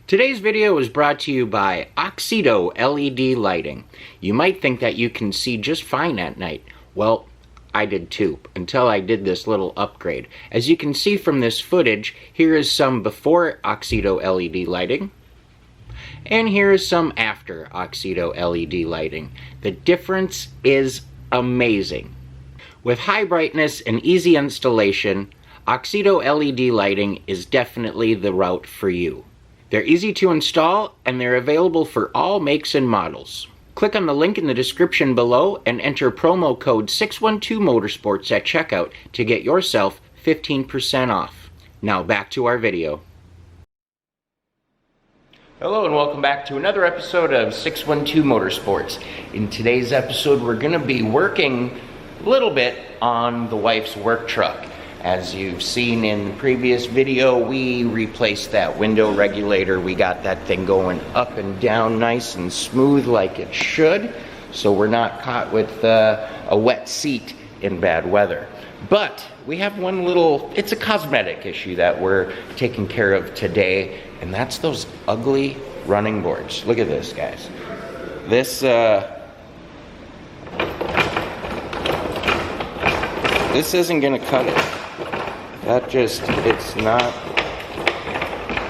Today's video is brought to you by Oxedo LED lighting. You might think that you can see just fine at night. Well, I did too, until I did this little upgrade. As you can see from this footage, here is some before Oxedo LED lighting, and here is some after Oxedo LED lighting. The difference is amazing. With high brightness and easy installation, Oxedo LED lighting is definitely the route for you. They're easy to install, and they're available for all makes and models. Click on the link in the description below and enter promo code 612motorsports at checkout to get yourself 15% off. Now back to our video. Hello and welcome back to another episode of 612 Motorsports. In today's episode, we're going to be working a little bit on the wife's work truck. As you've seen in the previous video, we replaced that window regulator. We got that thing going up and down nice and smooth like it should, so we're not caught with a wet seat in bad weather. But we have one little, it's a cosmetic issue that we're taking care of today, and that's those ugly running boards. Look at this, guys. This isn't gonna cut it. It's not,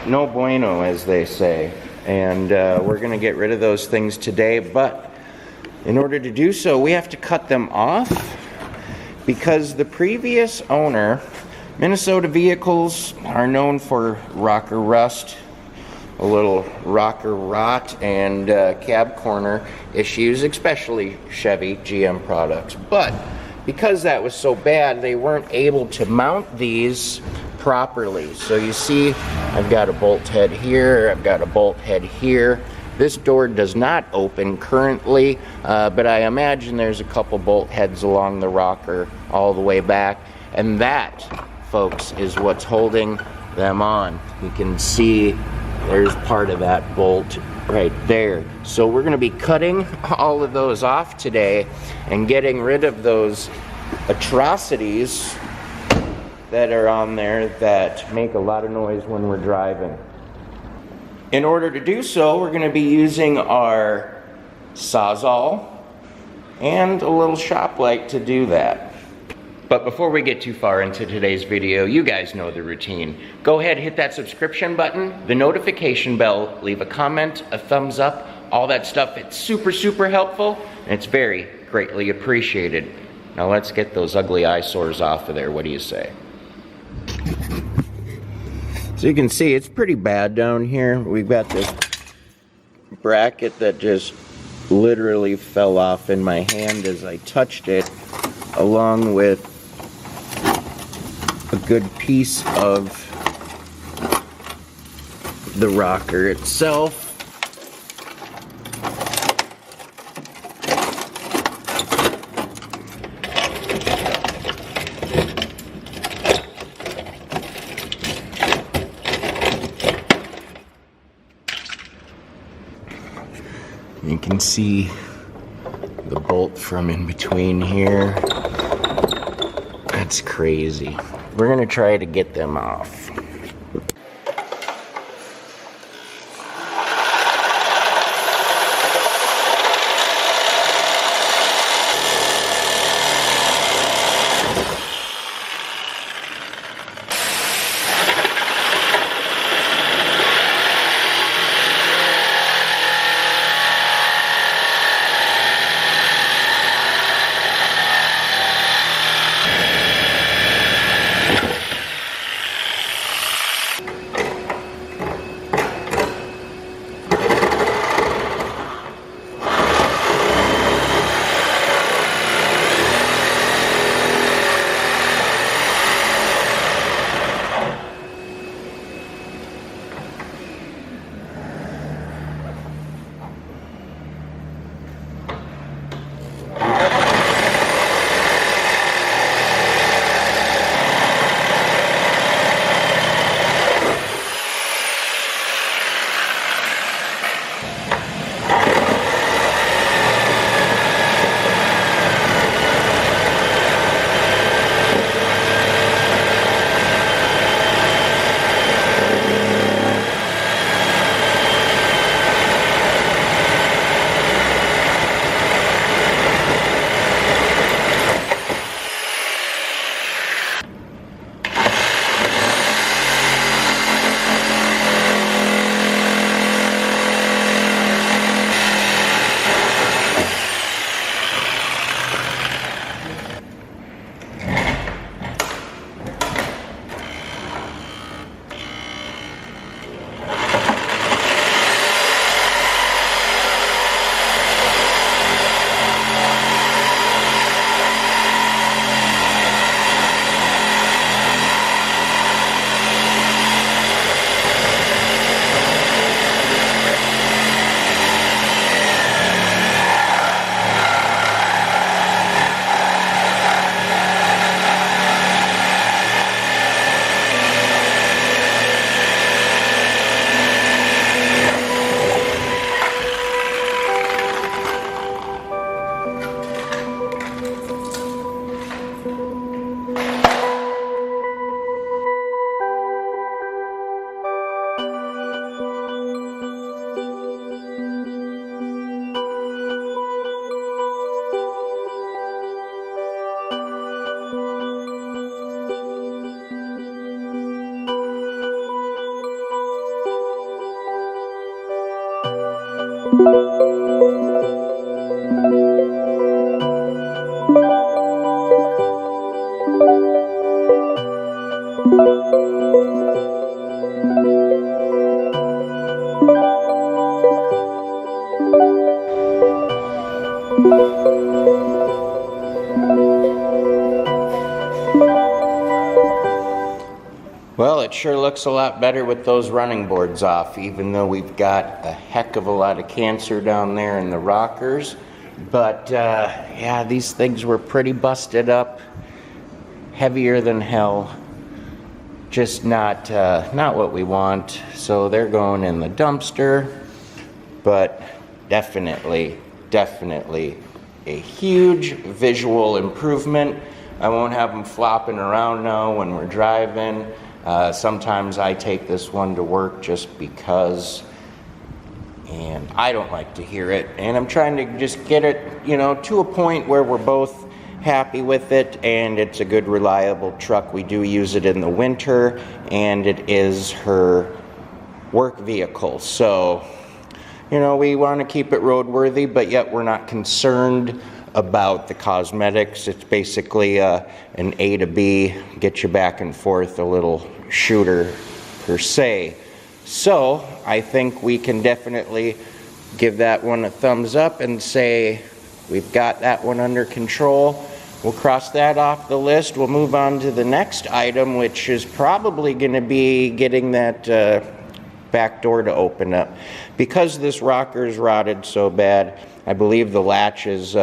no bueno, as they say. And we're gonna get rid of those things today, but in order to do so, we have to cut them off because the previous owner, Minnesota vehicles are known for rocker rust, a little rocker rot, and cab corner issues, especially Chevy GM products. But because that was so bad, they weren't able to mount these properly. So you see, I've got a bolt head here, I've got a bolt head here. This door does not open currently, but I imagine there's a couple bolt heads along the rocker all the way back. And that, folks, is what's holding them on. You can see there's part of that bolt right there. So we're going to be cutting all of those off today and getting rid of those atrocities that are on there that make a lot of noise when we're driving. In order to do so, we're going to be using our Sawzall and a little shop light to do that. But before we get too far into today's video, you guys know the routine. Go ahead, hit that subscription button, the notification bell, leave a comment, a thumbs up, all that stuff. It's super, super helpful, and it's very greatly appreciated. Now let's get those ugly eyesores off of there. What do you say? So you can see it's pretty bad down here. We've got this bracket that just literally fell off in my hand as I touched it, along with a good piece of the rocker itself. You can see the bolt from in between here. That's crazy. We're gonna try to get them off. Well, it sure looks a lot better with those running boards off, even though we've got a heck of a lot of cancer down there in the rockers. But yeah, these things were pretty busted up, heavier than hell. Just not what we want. So they're going in the dumpster. But definitely a huge visual improvement. I won't have them flopping around now when we're driving. Sometimes I take this one to work just because, and I don't like to hear it, and I'm trying to just get it, you know, to a point where we're both happy with it, and it's a good, reliable truck. We do use it in the winter, and it is her work vehicle. So, you know, we want to keep it roadworthy, but yet we're not concerned about the cosmetics. It's basically an A to B, get you back and forth, a little shooter per se. So I think we can definitely give that one a thumbs up and say we've got that one under control. We'll cross that off the list. We'll move on to the next item, which is probably going to be getting that back door to open up. Because this rocker is rotted so bad, I believe the latch is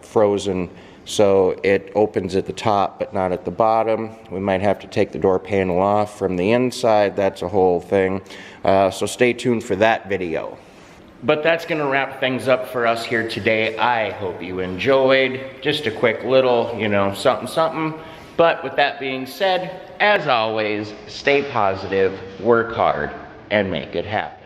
frozen, so it opens at the top but not at the bottom. We might have to take the door panel off from the inside. That's a whole thing. So stay tuned for that video. But that's going to wrap things up for us here today. I hope you enjoyed. Just a quick little, you know, something. But with that being said, as always, stay positive, work hard, and make it happen.